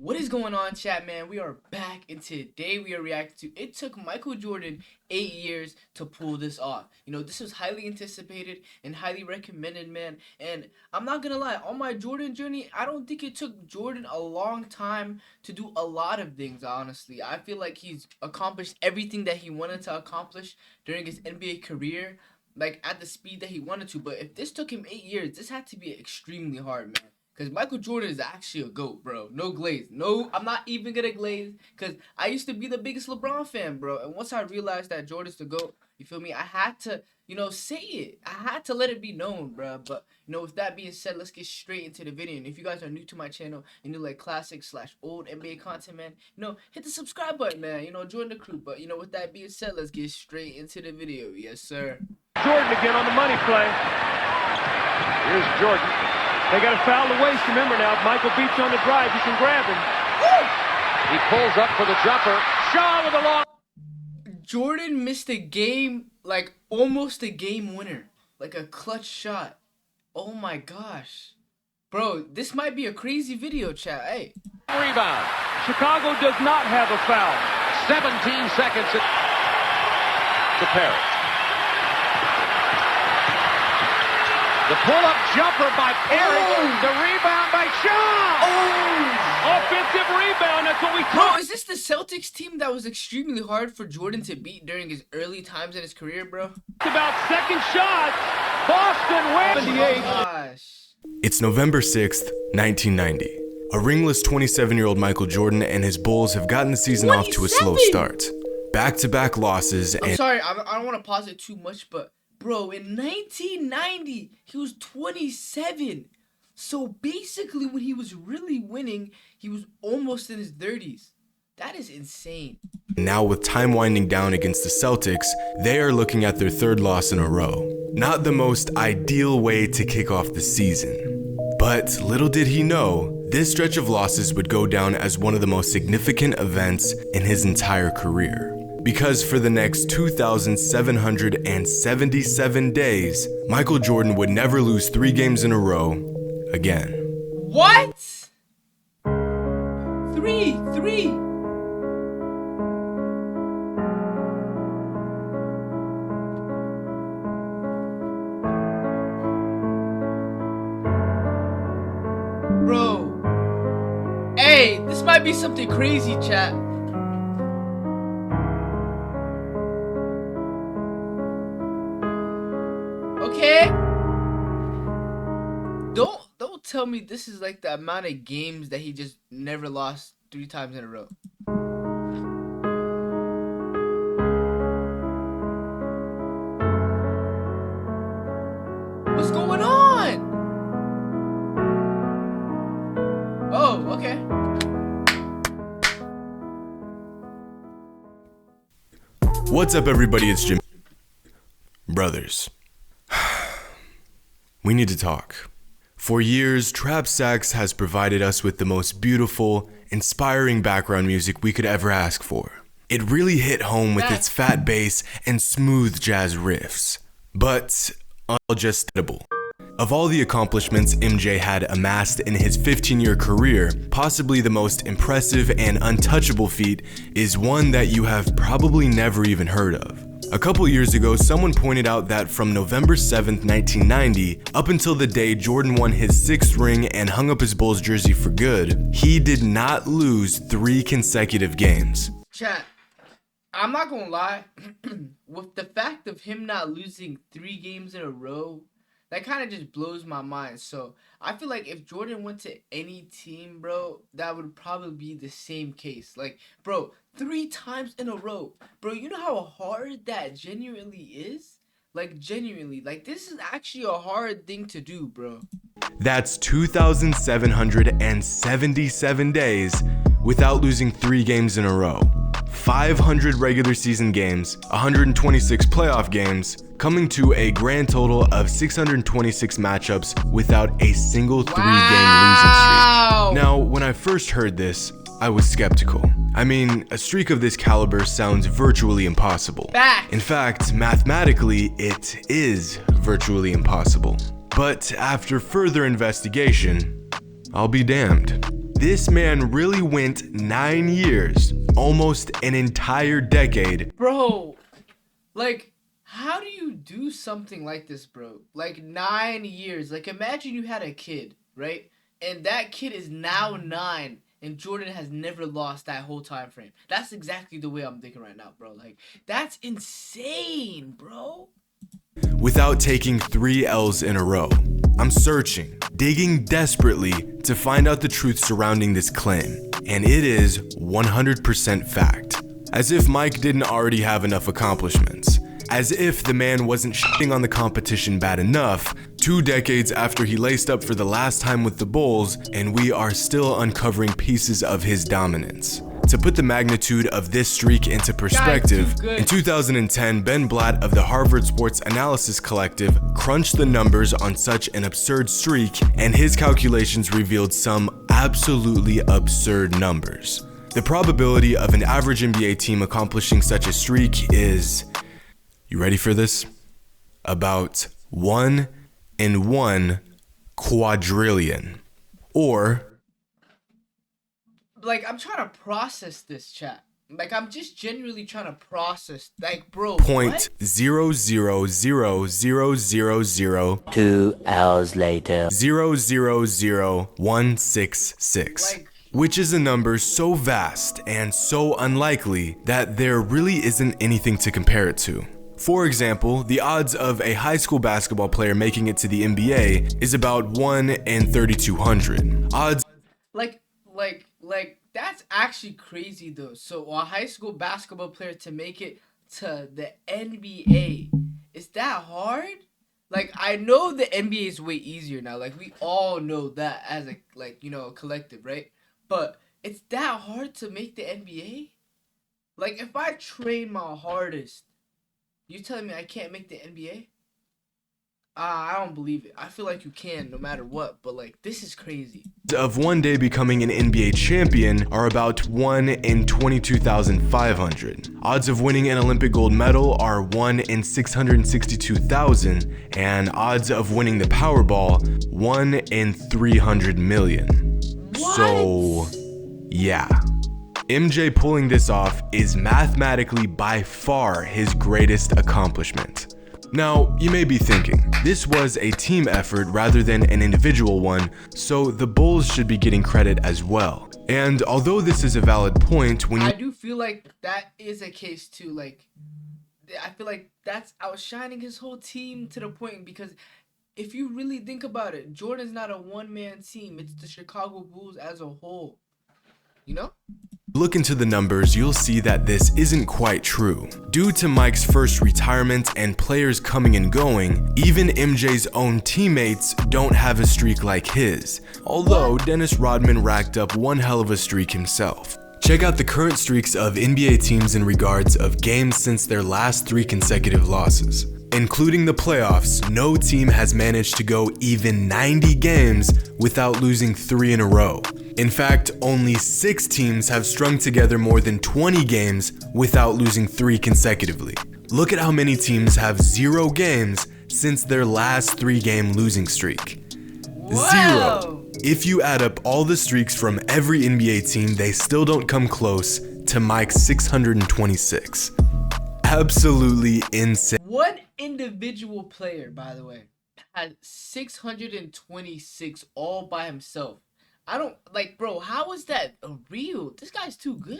What is going on, chat, man? We are back, and today we are reacting to It Took Michael Jordan 8 years to pull this off. You know, this was highly anticipated and highly recommended, man. And I'm not gonna lie, on my Jordan journey, I don't think it took Jordan a long time to do a lot of things, honestly. I feel like he's accomplished everything that he wanted to accomplish during his NBA career, like at the speed that he wanted to. But if this took him 8 years, this had to be extremely hard, man. Because Michael Jordan is actually a GOAT, bro. No glaze. No, I'm not even going to glaze. Because I used to be the biggest LeBron fan, bro. And once I realized that Jordan's the GOAT, you feel me? I had to, say it. I had to let it be known, bro. But, with that being said, let's get straight into the video. And if you guys are new to my channel and you like classic/old NBA content, man, hit the subscribe button, man. Join the crew. But, with that being said, let's get straight into the video. Yes, sir. Jordan again on the money play. Here's Jordan. They got a foul to waste. Remember now, if Michael beats you on the drive, you can grab him. Woo! He pulls up for the jumper. Shaw with a long. Jordan missed a game, like almost a game winner. Like a clutch shot. Oh my gosh. Bro, this might be a crazy video, chat. Hey. Rebound. Chicago does not have a foul. 17 seconds to Paris. The pull-up jumper by Perry. Oh. The rebound by Shaw. Oh. Offensive rebound. That's what we Bro, call. is this the Celtics team that was extremely hard for Jordan to beat during his early times in his career, bro? It's about second shot. Boston wins. Oh my gosh. It's November 6th, 1990. A ringless 27-year-old Michael Jordan and his Bulls have gotten the season off to a slow start. Back-to-back losses and... I'm sorry, I don't want to pause it too much, but... Bro, in 1990, he was 27. So basically, when he was really winning, he was almost in his 30s. That is insane. Now with time winding down against the Celtics, they are looking at their third loss in a row. Not the most ideal way to kick off the season. But little did he know, this stretch of losses would go down as one of the most significant events in his entire career. Because for the next 2,777 days, Michael Jordan would never lose 3 games in a row again. What? Three. Bro. Hey, this might be something crazy, chat. Okay? Don't tell me this is like the amount of games that he just never lost 3 times in a row. What's going on? Oh, okay. What's up, everybody? It's Jim. Brothers. We need to talk. For years, Trap Sax has provided us with the most beautiful, inspiring background music we could ever ask for. It really hit home with its fat bass and smooth jazz riffs. But undigestible. Of all the accomplishments MJ had amassed in his 15-year career, possibly the most impressive and untouchable feat is one that you have probably never even heard of. A couple years ago, someone pointed out that from November 7th, 1990, up until the day Jordan won his 6th ring and hung up his Bulls jersey for good, he did not lose 3 consecutive games. Chat, I'm not gonna lie, with the fact of him not losing 3 games in a row, that kind of just blows my mind. So I feel like if Jordan went to any team, bro, that would probably be the same case. Like, bro, 3 times in a row. Bro, you know how hard that genuinely is? Like, genuinely. Like, this is actually a hard thing to do, bro. That's 2,777 days without losing 3 games in a row. 500 regular season games, 126 playoff games, coming to a grand total of 626 matchups without a single 3-game losing streak. Now, when I first heard this, I was skeptical. I mean, a streak of this caliber sounds virtually impossible. In fact, mathematically, it is virtually impossible. But after further investigation, I'll be damned. This man really went 9 years, almost an entire decade. Bro, like, how do you do something like this, bro? Like 9 years. Like, imagine you had a kid, right? And that kid is now 9, and Jordan has never lost that whole time frame. That's exactly the way I'm thinking right now, bro. Like, that's insane, bro. Without taking 3 L's in a row, I'm searching, digging desperately to find out the truth surrounding this claim. And it is 100% fact. As if Mike didn't already have enough accomplishments. As if the man wasn't shitting on the competition bad enough, 2 decades after he laced up for the last time with the Bulls, and we are still uncovering pieces of his dominance. To put the magnitude of this streak into perspective, in 2010, Ben Blatt of the Harvard Sports Analysis Collective crunched the numbers on such an absurd streak, and his calculations revealed some absolutely absurd numbers. The probability of an average NBA team accomplishing such a streak is, you ready for this? About 1 in 1 quadrillion. Or, like, I'm trying to process this, chat. Like, I'm just genuinely trying to process. Like, bro, point 0.00000 2 hours later. 000166, Like, which is a number so vast and so unlikely that there really isn't anything to compare it to. For example, the odds of a high school basketball player making it to the NBA is about 1 in 3,200. Odds that's actually crazy though. So a high school basketball player to make it to the NBA, is that hard? Like, I know the NBA is way easier now. Like, we all know that as a, like, you know, a collective, right? But it's that hard to make the NBA? Like, if I train my hardest, you telling me I can't make the NBA? I don't believe it. I feel like you can no matter what, but like, this is crazy. Of one day becoming an NBA champion are about 1 in 22,500. Odds of winning an Olympic gold medal are 1 in 662,000, and odds of winning the Powerball 1 in 300 million. What? So, yeah. MJ pulling this off is mathematically by far his greatest accomplishment. Now, you may be thinking, this was a team effort rather than an individual one, so the Bulls should be getting credit as well. And although this is a valid point, when I do feel like that is a case too. Like, I feel like that's outshining his whole team to the point, because if you really think about it, Jordan's not a one-man team. It's the Chicago Bulls as a whole. You know? Look into the numbers, you'll see that this isn't quite true. Due to Mike's first retirement and players coming and going, even MJ's own teammates don't have a streak like his, although Dennis Rodman racked up one hell of a streak himself. Check out the current streaks of NBA teams in regards of games since their last 3 consecutive losses. Including the playoffs, no team has managed to go even 90 games without losing 3 in a row. In fact, only 6 teams have strung together more than 20 games without losing 3 consecutively. Look at how many teams have 0 games since their last 3-game losing streak. Wow. 0. If you add up all the streaks from every NBA team, they still don't come close to Mike's 626. Absolutely insane. One individual player, by the way, had 626 all by himself. I don't, like, bro, how is that real? This guy's too good.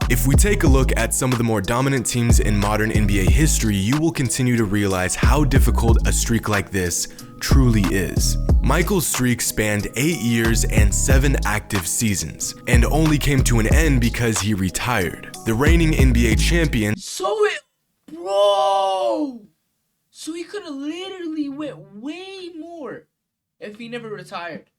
If we take a look at some of the more dominant teams in modern NBA history, you will continue to realize how difficult a streak like this truly is. Michael's streak spanned 8 years and 7 active seasons, and only came to an end because he retired. The reigning NBA champion, Bro! So he could have literally went way more if he never retired.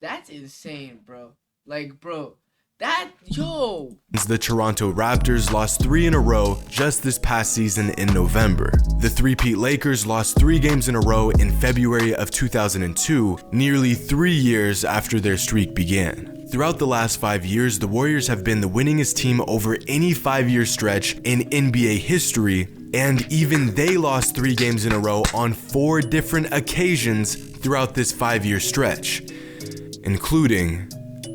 That's insane, bro. Like, bro, the Toronto Raptors lost 3 in a row just this past season in November. The three-peat Lakers lost 3 games in a row in February of 2002, nearly 3 years after their streak began. Throughout the last 5 years, the Warriors have been the winningest team over any 5-year stretch in NBA history, and even they lost 3 games in a row on 4 different occasions throughout this 5-year stretch, including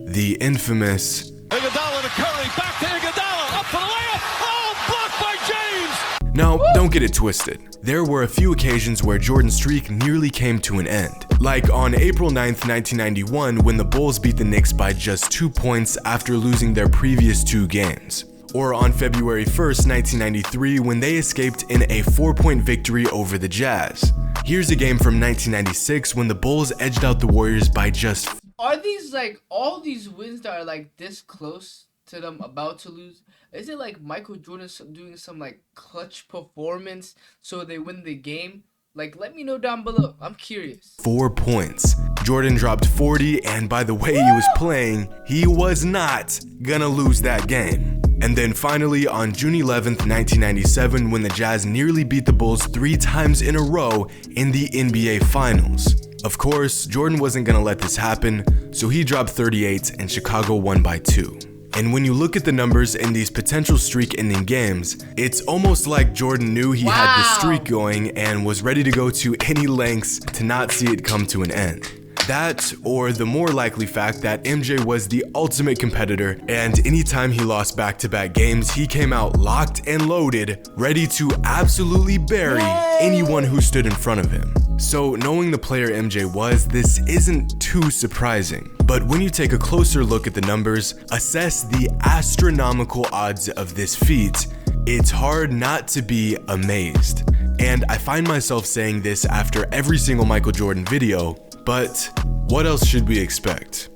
the infamous Iguodala to Curry, back to Iguodala, up for the layup. Oh, blocked by James. Now, don't get it twisted. There were a few occasions where Jordan's streak nearly came to an end. Like on April 9th, 1991, when the Bulls beat the Knicks by just 2 points after losing their previous 2 games. Or on February 1st, 1993, when they escaped in a 4-point victory over the Jazz. Here's a game from 1996 when the Bulls edged out the Warriors by just... Are these like all these wins that are like this close to them about to lose? Is it like Michael Jordan doing some like clutch performance so they win the game? Like, let me know down below. I'm curious. 4 points. Jordan dropped 40, and by the way he was playing, he was not gonna lose that game. And then finally, on June 11th, 1997, when the Jazz nearly beat the Bulls 3 times in a row in the NBA Finals. Of course, Jordan wasn't gonna let this happen, so he dropped 38 and Chicago won by 2. And when you look at the numbers in these potential streak-ending games, it's almost like Jordan knew he had the streak going and was ready to go to any lengths to not see it come to an end. That, or the more likely fact that MJ was the ultimate competitor, and anytime he lost back-to-back games, he came out locked and loaded, ready to absolutely bury anyone who stood in front of him. So knowing the player MJ was, this isn't too surprising. But when you take a closer look at the numbers, assess the astronomical odds of this feat, it's hard not to be amazed. And I find myself saying this after every single Michael Jordan video, but what else should we expect?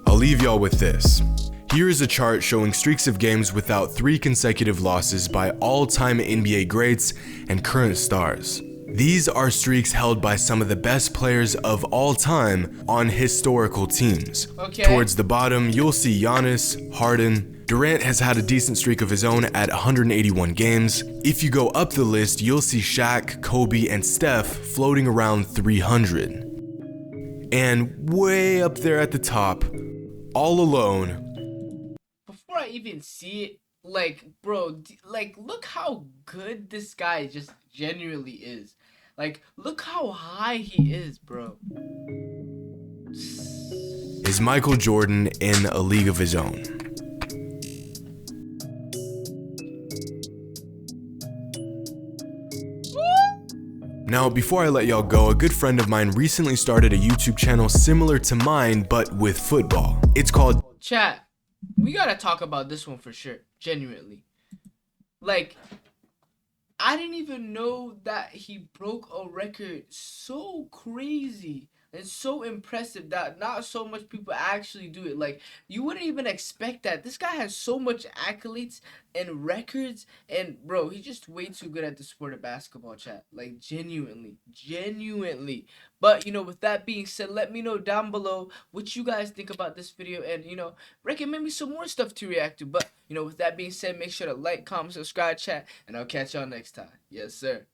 I'll leave y'all with this. Here is a chart showing streaks of games without 3 consecutive losses by all-time NBA greats and current stars. These are streaks held by some of the best players of all time on historical teams. Okay. Towards the bottom, you'll see Giannis, Harden. Durant has had a decent streak of his own at 181 games. If you go up the list, you'll see Shaq, Kobe, and Steph floating around 300. And way up there at the top, all alone. Before I even see it, like, bro, like, look how good this guy just genuinely is. Like, look how high he is, bro. Is Michael Jordan in a league of his own? Now, before I let y'all go, a good friend of mine recently started a YouTube channel similar to mine, but with football. It's called... Chat, we gotta talk about this one for sure, genuinely. Like, I didn't even know that he broke a record so crazy and so impressive that not so much people actually do it. Like, you wouldn't even expect that. This guy has so much accolades and records, and bro, he's just way too good at the sport of basketball, chat. Like, genuinely. But, you know, with that being said, let me know down below what you guys think about this video, and, you know, recommend me some more stuff to react to. But, you know, with that being said, make sure to like, comment, subscribe, chat, and I'll catch y'all next time. Yes, sir.